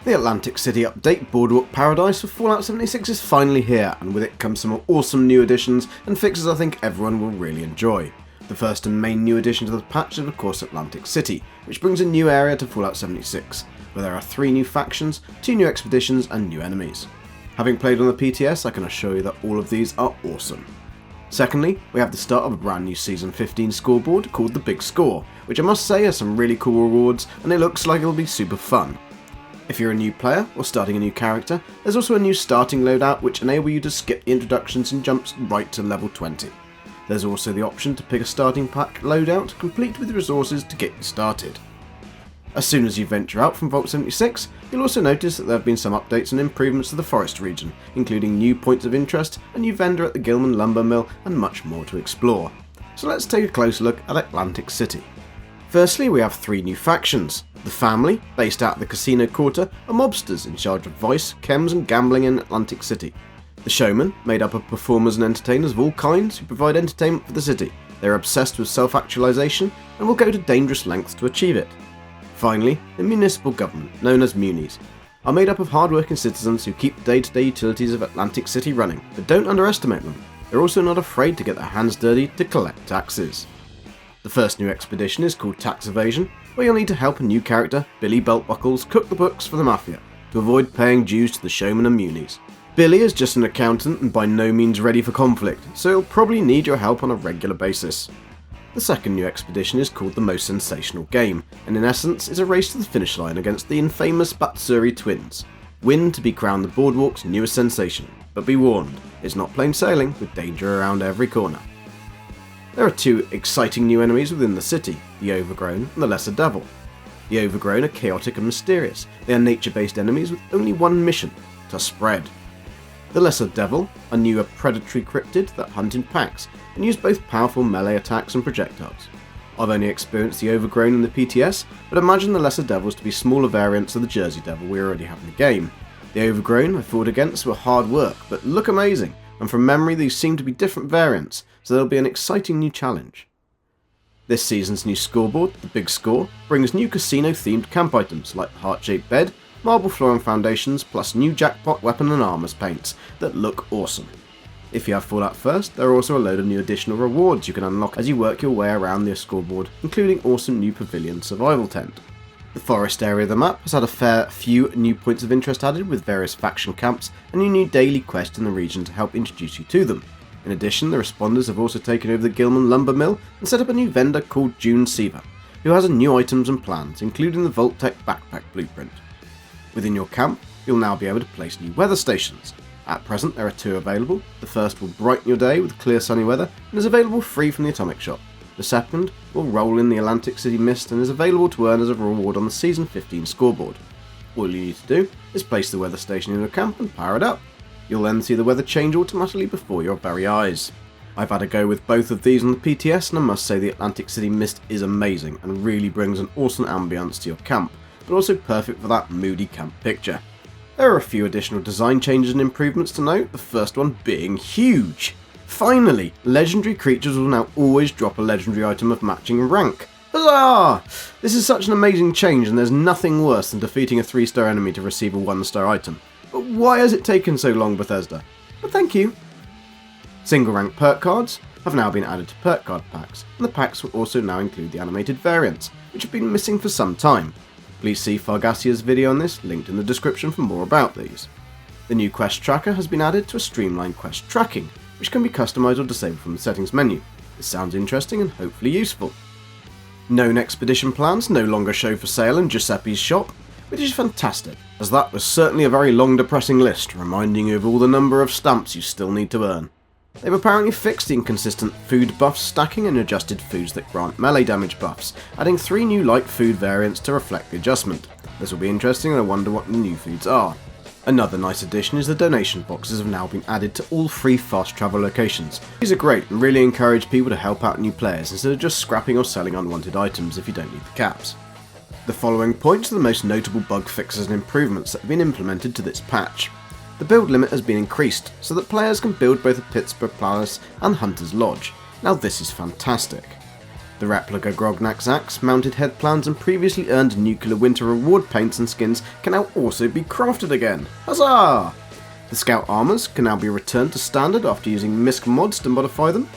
The Atlantic City update Boardwalk Paradise for Fallout 76 is finally here, and with it comes some awesome new additions and fixes I think everyone will really enjoy. The first and main new addition to the patch is of course Atlantic City, which brings a new area to Fallout 76, where there are 3 new factions, 2 new expeditions and new enemies. Having played on the PTS, I can assure you that all of these are awesome. Secondly, we have the start of a brand new Season 15 scoreboard called the Big Score, which I must say has some really cool rewards and it looks like it'll be super fun. If you're a new player or starting a new character, there's also a new starting loadout which enable you to skip the introductions and jumps right to level 20. There's also the option to pick a starting pack loadout complete with resources to get you started. As soon as you venture out from Vault 76, you'll also notice that there have been some updates and improvements to the forest region, including new points of interest, a new vendor at the Gilman Lumber Mill and much more to explore. So let's take a closer look at Atlantic City. Firstly, we have 3 new factions. The Family, based out of the Casino Quarter, are mobsters in charge of vice, chems and gambling in Atlantic City. The Showmen, made up of performers and entertainers of all kinds who provide entertainment for the city. They're obsessed with self-actualization and will go to dangerous lengths to achieve it. Finally, the Municipal Government, known as Munis, are made up of hard-working citizens who keep the day-to-day utilities of Atlantic City running, but don't underestimate them. They're also not afraid to get their hands dirty to collect taxes. The first new expedition is called Tax Evasion, where you'll need to help a new character, Billy Beltbuckles, cook the books for the Mafia, to avoid paying dues to the Showmen and Munis. Billy is just an accountant and by no means ready for conflict, so he'll probably need your help on a regular basis. The second new expedition is called the Most Sensational Game, and in essence is a race to the finish line against the infamous Batsuri twins. Win to be crowned the Boardwalk's newest sensation, but be warned, it's not plain sailing with danger around every corner. There are 2 exciting new enemies within the city, the Overgrown and the Lesser Devil. The Overgrown are chaotic and mysterious. They are nature-based enemies with only one mission, to spread. The Lesser Devil are new predatory cryptid that hunt in packs and use both powerful melee attacks and projectiles. I've only experienced the Overgrown in the PTS, but imagine the Lesser Devils to be smaller variants of the Jersey Devil we already have in the game. The Overgrown I fought against were hard work, but look amazing, and from memory these seem to be different variants, so there'll be an exciting new challenge. This season's new scoreboard, the Big Score, brings new casino-themed camp items like the heart-shaped bed, marble floor and foundations, plus new jackpot weapon and armors paints that look awesome. If you have Fallout First, there are also a load of new additional rewards you can unlock as you work your way around the scoreboard, including awesome new pavilion survival tent. The forest area of the map has had a fair few new points of interest added with various faction camps and a new daily quest in the region to help introduce you to them. In addition, the responders have also taken over the Gilman Lumber Mill and set up a new vendor called June Seaver, who has new items and plans, including the Vault-Tec backpack blueprint. Within your camp, you'll now be able to place new weather stations. At present, there are 2 available. The first will brighten your day with clear sunny weather and is available free from the Atomic Shop. The second will roll in the Atlantic City mist and is available to earn as a reward on the Season 15 scoreboard. All you need to do is place the weather station in your camp and power it up. You'll then see the weather change automatically before your very eyes. I've had a go with both of these on the PTS and I must say the Atlantic City mist is amazing and really brings an awesome ambience to your camp, but also perfect for that moody camp picture. There are a few additional design changes and improvements to note, the first one being huge. Finally, legendary creatures will now always drop a legendary item of matching rank. Huzzah! This is such an amazing change and there's nothing worse than defeating a 3-star enemy to receive a 1-star item. But why has it taken so long, Bethesda? But thank you. Single rank perk cards have now been added to perk card packs, and the packs will also now include the animated variants, which have been missing for some time. Please see Fargasia's video on this, linked in the description for more about these. The new quest tracker has been added to a streamlined quest tracking, which can be customised or disabled from the settings menu. This sounds interesting and hopefully useful. Known expedition plans no longer show for sale in Giuseppe's shop, which is fantastic, as that was certainly a very long depressing list, reminding you of all the number of stamps you still need to earn. They've apparently fixed the inconsistent food buff stacking and adjusted foods that grant melee damage buffs, adding 3 new light food variants to reflect the adjustment. This will be interesting and I wonder what the new foods are. Another nice addition is the donation boxes have now been added to all 3 fast travel locations. These are great and really encourage people to help out new players instead of just scrapping or selling unwanted items if you don't need the caps. The following points are the most notable bug fixes and improvements that have been implemented to this patch. The build limit has been increased so that players can build both a Pittsburgh Palace and Hunter's Lodge. Now this is fantastic. The replica Grognak's axe, mounted headplans and previously earned nuclear winter reward paints and skins can now also be crafted again. Huzzah! The scout armours can now be returned to standard after using MISC mods to modify them.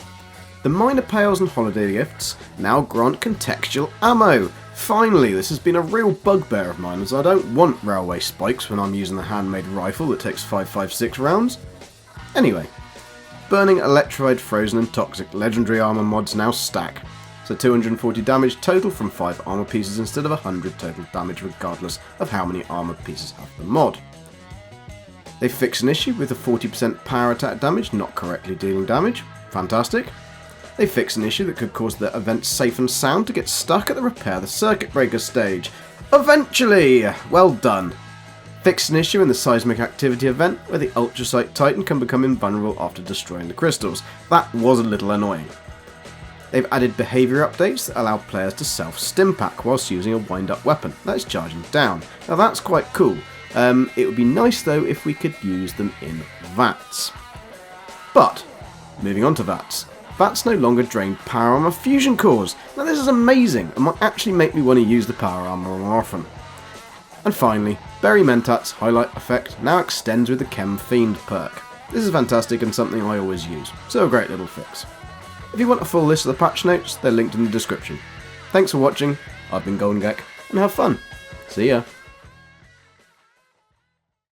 The minor pails and holiday gifts now grant contextual ammo. Finally, this has been a real bugbear of mine, as I don't want railway spikes when I'm using the handmade rifle that takes 5.56 rounds. Anyway, burning, electrified, frozen and toxic legendary armour mods now stack. So 240 damage total from 5 armour pieces instead of 100 total damage regardless of how many armour pieces have the mod. They fix an issue with a 40% power attack damage not correctly dealing damage. Fantastic. They fix an issue that could cause the event's safe and sound to get stuck at the repair the circuit breaker stage. Eventually! Well done. Fix an issue in the seismic activity event where the Ultrasight Titan can become invulnerable after destroying the crystals. That was a little annoying. They've added behaviour updates that allow players to self-stim pack whilst using a wind-up weapon that is charging down. Now that's quite cool. It would be nice though if we could use them in VATS. But, moving on to VATS. VATS no longer drain power armor fusion cores. Now this is amazing and might actually make me want to use the power armor more often. And finally, Berry Mentat's highlight effect now extends with the Chem Fiend perk. This is fantastic and something I always use, so a great little fix. If you want a full list of the patch notes, they're linked in the description. Thanks for watching, I've been goldengek, and have fun. See ya.